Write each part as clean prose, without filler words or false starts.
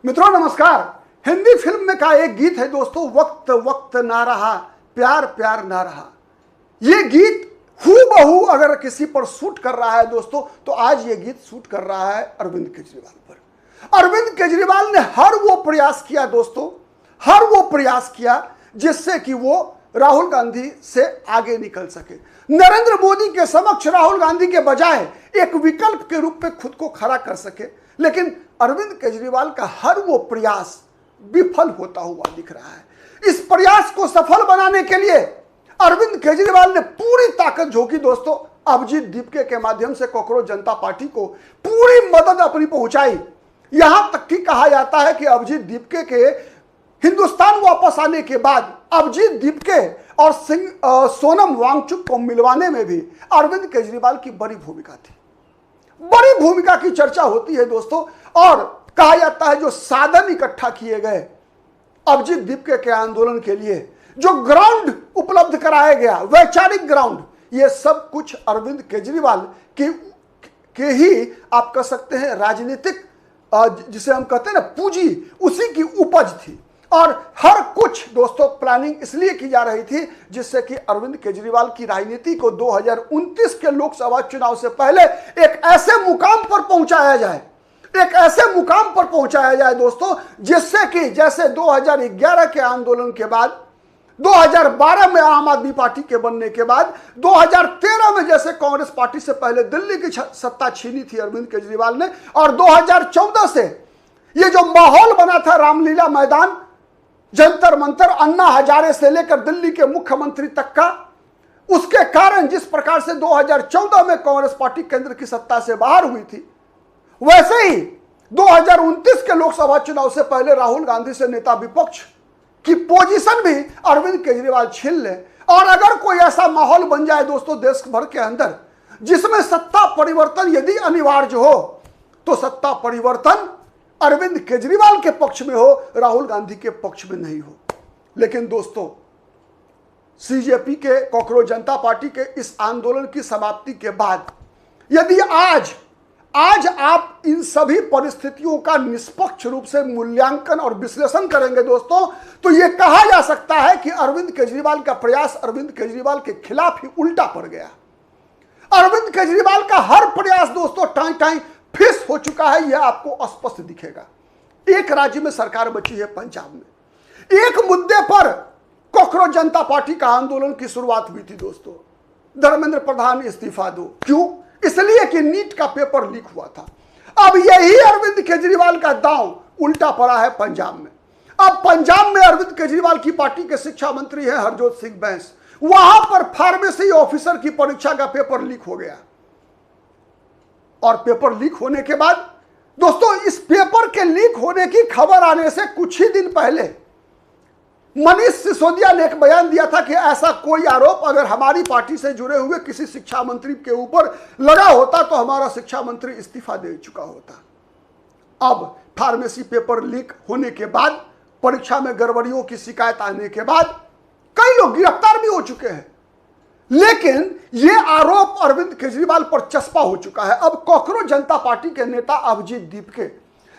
मित्रों नमस्कार। हिंदी फिल्म में का एक गीत है दोस्तों, वक्त वक्त ना रहा, प्यार प्यार ना रहा। ये गीत हूबहू अगर किसी पर शूट कर रहा है दोस्तों, तो आज ये गीत शूट कर रहा है अरविंद केजरीवाल पर। अरविंद केजरीवाल ने हर वो प्रयास किया दोस्तों, हर वो प्रयास किया जिससे कि वो राहुल गांधी से आगे निकल सके। नरेंद्र मोदी के समक्ष राहुल गांधी के बजाय एक विकल्प के रूप में खुद को खड़ा कर सके, लेकिन अरविंद केजरीवाल का हर वो प्रयास विफल होता हुआ दिख रहा है। इस प्रयास को सफल बनाने के लिए अरविंद केजरीवाल ने पूरी ताकत झोंकी दोस्तों। अभिजीत दीपके के माध्यम से कॉकरोच जनता पार्टी को पूरी मदद अपनी पहुंचाई। यहां तक कि कहा जाता है कि अभिजीत दीपके के हिंदुस्तान वापस आने के बाद अभिजीत दीपके और सोनम वांगचुक को मिलवाने में भी अरविंद केजरीवाल की बड़ी भूमिका थी। बड़ी भूमिका की चर्चा होती है दोस्तों, और कहा जाता है जो साधन इकट्ठा किए गए अभिजीत दीपके के आंदोलन के लिए, जो ग्राउंड उपलब्ध कराया गया, वैचारिक ग्राउंड, ये सब कुछ अरविंद केजरीवाल के ही आप कह सकते हैं राजनीतिक, जिसे हम कहते हैं ना पूंजी, उसी की उपज थी। और हर कुछ दोस्तों प्लानिंग इसलिए की जा रही थी जिससे कि अरविंद केजरीवाल की राजनीति को 2029 के लोकसभा चुनाव से पहले एक ऐसे मुकाम पर पहुंचाया जाए, एक ऐसे मुकाम पर पहुंचाया जाए दोस्तों, जिससे कि जैसे 2011 के आंदोलन के बाद, 2012 में आम आदमी पार्टी के बनने के बाद, 2013 में जैसे कांग्रेस पार्टी से पहले दिल्ली की सत्ता छीनी थी अरविंद केजरीवाल ने, और 2014 से ये जो माहौल बना था रामलीला मैदान, जंतर मंतर, अन्ना हजारे से लेकर दिल्ली के मुख्यमंत्री तक का, उसके कारण जिस प्रकार से 2014 में कांग्रेस पार्टी केंद्र की सत्ता से बाहर हुई थी, वैसे ही 2029 के लोकसभा चुनाव से पहले राहुल गांधी से नेता विपक्ष की पोजीशन भी अरविंद केजरीवाल छीन ले। और अगर कोई ऐसा माहौल बन जाए दोस्तों देश भर के अंदर जिसमें सत्ता परिवर्तन यदि अनिवार्य हो, तो सत्ता परिवर्तन अरविंद केजरीवाल के पक्ष में हो, राहुल गांधी के पक्ष में नहीं हो। लेकिन दोस्तों सीजेपी के, कॉकरोच जनता पार्टी के इस आंदोलन की समाप्ति के बाद यदि आज आप इन सभी परिस्थितियों का निष्पक्ष रूप से मूल्यांकन और विश्लेषण करेंगे दोस्तों, तो यह कहा जा सकता है कि अरविंद केजरीवाल का प्रयास अरविंद केजरीवाल के खिलाफ ही उल्टा पड़ गया। अरविंद केजरीवाल का हर प्रयास दोस्तों टाई टाई फिस हो चुका है, यह आपको स्पष्ट दिखेगा। एक राज्य में सरकार बची है पंजाब में। एक मुद्दे पर कॉकरोच जनता पार्टी का आंदोलन की शुरुआत हुई थी दोस्तों, धर्मेंद्र प्रधान इस्तीफा दो। क्यों? इसलिए कि नीट का पेपर लीक हुआ था। अब यही अरविंद केजरीवाल का दांव उल्टा पड़ा है पंजाब में। अब पंजाब में अरविंद केजरीवाल की पार्टी के शिक्षा मंत्री हैं हरजोत सिंह बैंस। वहां पर फार्मेसी ऑफिसर की परीक्षा का पेपर लीक हो गया, और पेपर लीक होने के बाद दोस्तों इस पेपर के लीक होने की खबर आने से कुछ ही दिन पहले मनीष सिसोदिया ने एक बयान दिया था कि ऐसा कोई आरोप अगर हमारी पार्टी से जुड़े हुए किसी शिक्षा मंत्री के ऊपर लगा होता तो हमारा शिक्षा मंत्री इस्तीफा दे चुका होता। अब फार्मेसी पेपर लीक होने के बाद, परीक्षा में गड़बड़ियों की शिकायत आने के बाद कई लोग गिरफ्तार भी हो चुके हैं, लेकिन यह आरोप अरविंद केजरीवाल पर चस्पा हो चुका है। अब कॉकरोच जनता पार्टी के नेता अभिजीत दीपके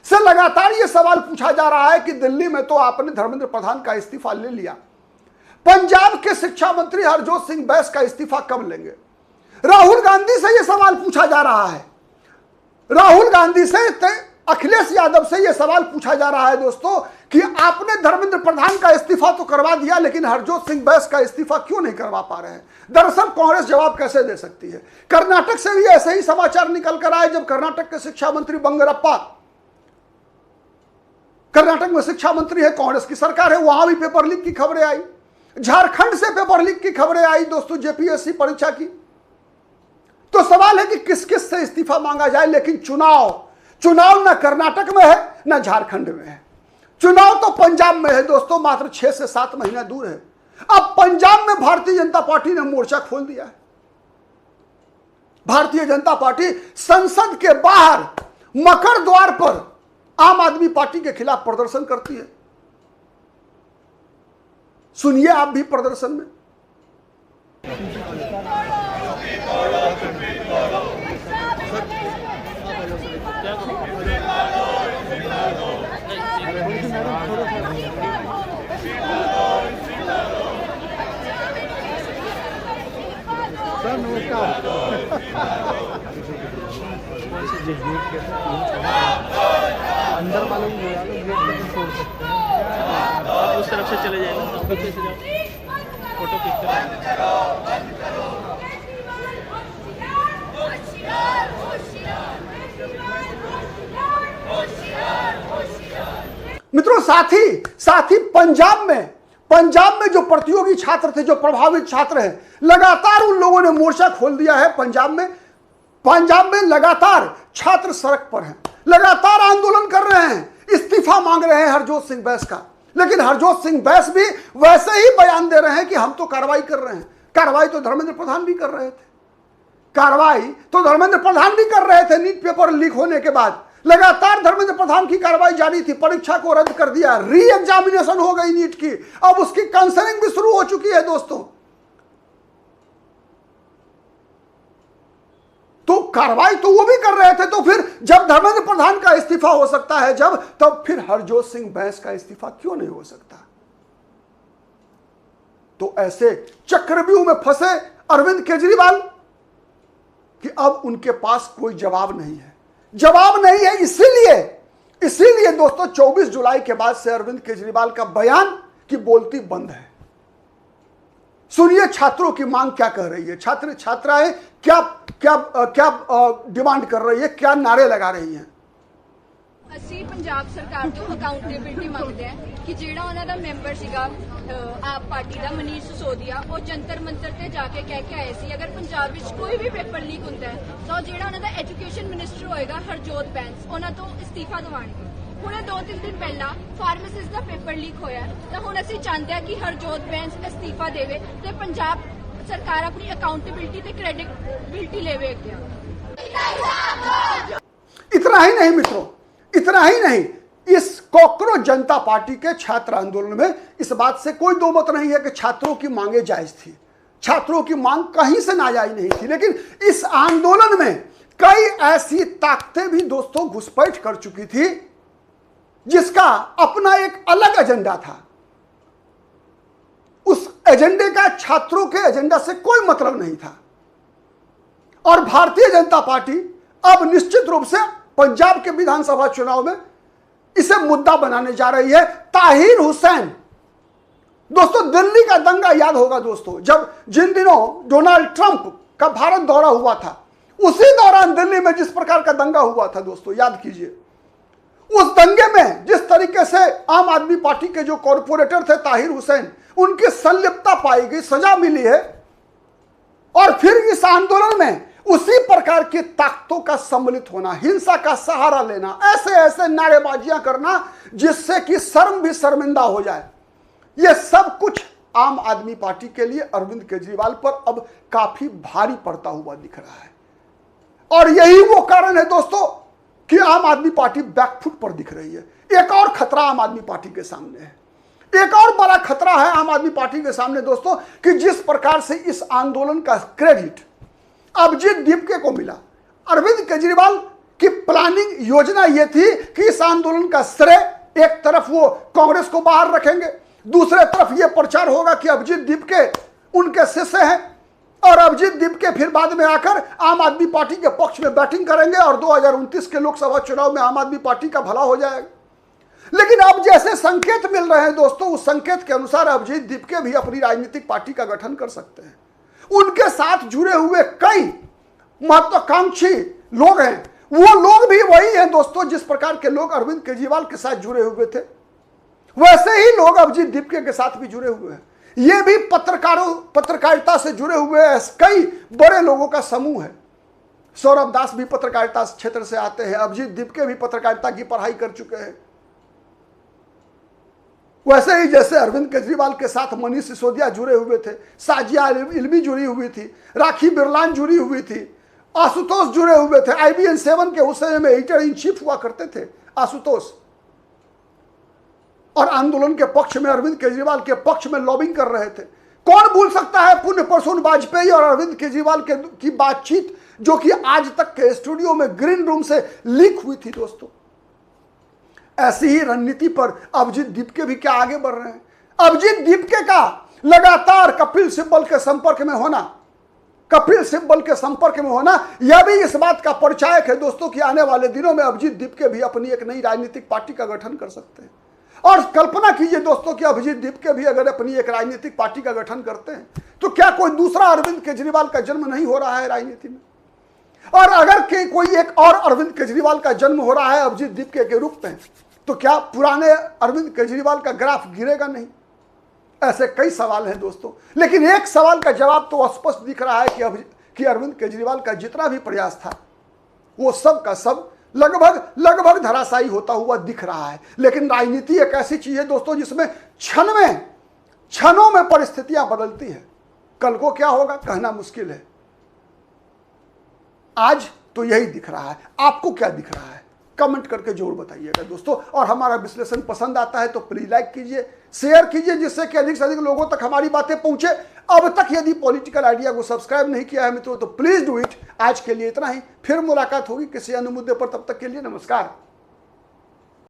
से लगातार यह सवाल पूछा जा रहा है कि दिल्ली में तो आपने धर्मेंद्र प्रधान का इस्तीफा ले लिया, पंजाब के शिक्षा मंत्री हरजोत सिंह बैंस का इस्तीफा कब लेंगे? राहुल गांधी से यह सवाल पूछा जा रहा है, राहुल गांधी से, अखिलेश यादव से यह सवाल पूछा जा रहा है दोस्तों कि आपने धर्मेंद्र प्रधान का इस्तीफा तो करवा दिया, लेकिन हरजोत सिंह बैंस का इस्तीफा क्यों नहीं करवा पा रहे हैं? दरअसल कांग्रेस जवाब कैसे दे सकती है? कर्नाटक से भी ऐसे ही समाचार निकल कर आए, जब कर्नाटक के शिक्षा मंत्री बंगरप्पा, कर्नाटक में शिक्षा मंत्री है, कांग्रेस की सरकार है, वहां भी पेपर लीक की खबरें आई। झारखंड से पेपर लीक की खबरें आई दोस्तों जेपीएससी परीक्षा की। तो सवाल है कि किस किस से इस्तीफा मांगा जाए, लेकिन चुनाव न कर्नाटक में है न झारखंड में है। चुनाव तो पंजाब में है दोस्तों, मात्र 6 से 7 महीना दूर है। अब पंजाब में भारतीय जनता पार्टी ने मोर्चा खोल दिया है। भारतीय जनता पार्टी संसद के बाहर मकर द्वार पर आम आदमी पार्टी के खिलाफ प्रदर्शन करती है। सुनिए आप भी प्रदर्शन में। सर नमस्कार। अंदर वालों को छोड़ सकते हैं, उस तरफ से चले जाए, फोटो मित्रों, साथ ही पंजाब में जो प्रतियोगी छात्र थे, जो प्रभावित छात्र हैं, लगातार उन लोगों ने मोर्चा खोल दिया है। पंजाब में लगातार छात्र सड़क पर हैं, लगातार आंदोलन कर रहे हैं, इस्तीफा मांग रहे हैं हरजोत सिंह बैस का। लेकिन हरजोत सिंह बैस भी वैसे ही बयान दे रहे हैं कि हम तो कार्रवाई कर रहे हैं। कार्रवाई तो धर्मेंद्र प्रधान भी कर रहे थे, नीट पेपर लीक होने के बाद लगातार धर्मेंद्र प्रधान की कार्रवाई जारी थी। परीक्षा को रद्द कर दिया, री एग्जामिनेशन हो गई नीट की, अब उसकी काउंसलिंग भी शुरू हो चुकी है दोस्तों। तो कार्रवाई तो वो भी कर रहे थे, तो फिर जब धर्मेंद्र प्रधान का इस्तीफा हो सकता है तब फिर हरजोत सिंह बैस का इस्तीफा क्यों नहीं हो सकता? तो ऐसे चक्रव्यूह में फंसे अरविंद केजरीवाल कि अब उनके पास कोई जवाब नहीं है। इसीलिए दोस्तों 24 जुलाई के बाद से अरविंद केजरीवाल का बयान की बोलती बंद है। सुनिए छात्रों की मांग क्या कह रही है, छात्राएं क्या डिमांड कर रही है, क्या नारे लगा रही हैं। ਅਸੀਂ ਪੰਜਾਬ ਸਰਕਾਰ ਤੋਂ ਅਕਾਊਂਟੇਬਿਲਟੀ ਮੰਗਦੇ ਹਾਂ ਕਿ ਜਿਹੜਾ ਉਹਨਾਂ ਦਾ ਮੈਂਬਰ ਸੀਗਾ ਆਪ ਪਾਰਟੀ ਦਾ ਮਨੀਸ਼ ਸਿਸੋਦੀਆ, ਉਹ ਜੰਤਰ ਮੰਤਰ ਤੇ ਜਾ ਕੇ ਕਹਿ ਕੇ ਆਏ ਸੀ ਅਗਰ ਪੰਜਾਬ ਵਿੱਚ ਕੋਈ ਵੀ ਪੇਪਰ ਲੀਕ ਹੁੰਦਾ ਹੈ ਤਾਂ ਜਿਹੜਾ ਉਹਨਾਂ ਦਾ ਐਜੂਕੇਸ਼ਨ ਮਿਨਿਸਟਰ ਹੋਏਗਾ ਹਰਜੋਤ ਬੈਂਸ, ਉਹਨਾਂ ਤੋਂ ਇਸਤੀਫਾ ਦਿਵਾਉਣਗੇ। ਹੁਣੇ 2-3 ਦਿਨ ਪਹਿਲਾਂ ਫਾਰਮਾਸਿਸਟ ਦਾ ਪੇਪਰ ਲੀਕ ਹੋਇਆ, ਤਾਂ ਹੁਣ ਅਸੀਂ ਚਾਹੁੰਦੇ ਹਾਂ ਕਿ ਹਰਜੋਤ ਬੈਂਸ ਇਸਤੀਫਾ ਦੇਵੇ ਤੇ ਪੰਜਾਬ ਸਰਕਾਰ ਆਪਣੀ ਅਕਾਊਂਟੇਬਿਲਟੀ ਤੇ ਕ੍ਰੈਡਿਟबिलिटी लेवे क्या। इतना ही नहीं मित्रों, इतना ही नहीं, इस कॉकरोच जनता पार्टी के छात्र आंदोलन में इस बात से कोई दो मत नहीं है कि छात्रों की मांगे जायज थी, छात्रों की मांग कहीं से नाजायज नहीं थी। लेकिन इस आंदोलन में कई ऐसी ताकतें भी दोस्तों घुसपैठ कर चुकी थी जिसका अपना एक अलग एजेंडा था। उस एजेंडे का छात्रों के एजेंडा से कोई मतलब नहीं था। और भारतीय जनता पार्टी अब निश्चित रूप से पंजाब के विधानसभा चुनाव में इसे मुद्दा बनाने जा रही है। ताहिर हुसैन, दोस्तों दिल्ली का दंगा याद होगा दोस्तों, जिन दिनों डोनाल्ड ट्रंप का भारत दौरा हुआ था, उसी दौरान दिल्ली में जिस प्रकार का दंगा हुआ था दोस्तों, याद कीजिए। उस दंगे में जिस तरीके से आम आदमी पार्टी के जो कॉर्पोरेटर थे ताहिर हुसैन, उनकी संलिप्तता पाई गई, सजा मिली है। और फिर इस आंदोलन में उसी प्रकार की ताकतों का सम्मिलित होना, हिंसा का सहारा लेना, ऐसे नारेबाजियां करना जिससे कि शर्म भी शर्मिंदा हो जाए, यह सब कुछ आम आदमी पार्टी के लिए अरविंद केजरीवाल पर अब काफी भारी पड़ता हुआ दिख रहा है। और यही वो कारण है दोस्तों कि आम आदमी पार्टी बैकफुट पर दिख रही है। एक और खतरा आम आदमी पार्टी के सामने है, एक और बड़ा खतरा है आम आदमी पार्टी के सामने दोस्तों, कि जिस प्रकार से इस आंदोलन का क्रेडिट अभिजीत दीपके को मिला। अरविंद केजरीवाल की प्लानिंग योजना यह थी कि इस आंदोलन का श्रेय एक तरफ वो कांग्रेस को बाहर रखेंगे, दूसरे तरफ यह प्रचार होगा कि अभिजीत दीपके उनके शिष्य हैं, और अभिजीत दीपके फिर बाद में आकर आम आदमी पार्टी के पक्ष में बैटिंग करेंगे और 2029 के लोकसभा चुनाव में आम आदमी पार्टी का भला हो जाएगा। लेकिन अब जैसे संकेत मिल रहे हैं दोस्तों, उस संकेत के अनुसार अभिजीत दीपके भी अपनी राजनीतिक पार्टी का गठन कर सकते हैं। उनके साथ जुड़े हुए कई महत्वाकांक्षी लोग हैं, वो लोग भी वही हैं दोस्तों जिस प्रकार के लोग अरविंद केजरीवाल के साथ जुड़े हुए थे, वैसे ही लोग अभिजीत दीपके के साथ भी जुड़े हुए हैं। ये भी पत्रकारिता से जुड़े हुए कई बड़े लोगों का समूह है। सौरभ दास भी पत्रकारिता क्षेत्र से आते हैं, अभिजीत दीपके भी पत्रकारिता की पढ़ाई कर चुके हैं। वैसे ही जैसे अरविंद केजरीवाल के साथ मनीष सिसोदिया जुड़े हुए थे, साजिया इल्मी जुड़ी हुई थी, राखी बिरलान जुड़ी हुई थी, आशुतोष जुड़े हुए थे। IBN 7 के उस समय में एडिटर इन चीफ हुआ करते थे आशुतोष, और आंदोलन के पक्ष में, अरविंद केजरीवाल के पक्ष में लॉबिंग कर रहे थे। कौन भूल सकता है पुण्य प्रसून वाजपेयी और अरविंद केजरीवाल की बातचीत, जो कि आज तक के स्टूडियो में ग्रीन रूम से लीक हुई थी दोस्तों। ऐसी ही रणनीति पर अभिजीत दीपके भी क्या आगे बढ़ रहे हैं। अभिजीत दीपके का लगातार कपिल सिब्बल के संपर्क में होना, कपिल सिब्बल के संपर्क में होना, यह भी इस बात का परिचायक है दोस्तों कि आने वाले दिनों में अभिजीत दीपके भी अपनी एक नई राजनीतिक पार्टी का गठन कर सकते हैं। और कल्पना कीजिए दोस्तों कि अभिजीत दीपके भी अगर अपनी एक राजनीतिक पार्टी का गठन करते हैं तो क्या कोई दूसरा अरविंद केजरीवाल का जन्म नहीं हो रहा है राजनीति में? और अगर कोई एक और अरविंद केजरीवाल का जन्म हो रहा है अभिजीत दीपके के रूप में, तो क्या पुराने अरविंद केजरीवाल का ग्राफ गिरेगा नहीं? ऐसे कई सवाल हैं दोस्तों, लेकिन एक सवाल का जवाब तो स्पष्ट दिख रहा है कि अरविंद केजरीवाल का जितना भी प्रयास था वो सब का सब लगभग धराशायी होता हुआ दिख रहा है। लेकिन राजनीति एक ऐसी चीज है दोस्तों जिसमें क्षणों में परिस्थितियां बदलती है। कल को क्या होगा कहना मुश्किल है। आज तो यही दिख रहा है। आपको क्या दिख रहा है कमेंट करके जरूर बताइएगा दोस्तों। और हमारा विश्लेषण पसंद आता है तो प्लीज लाइक कीजिए, शेयर कीजिए, जिससे कि अधिक से अधिक लोगों तक हमारी बातें पहुंचे। अब तक यदि पॉलिटिकल आइडिया को सब्सक्राइब नहीं किया है मित्रों तो प्लीज डू इट। आज के लिए इतना ही, फिर मुलाकात होगी किसी अन्य मुद्दे पर। तब तक के लिए नमस्कार।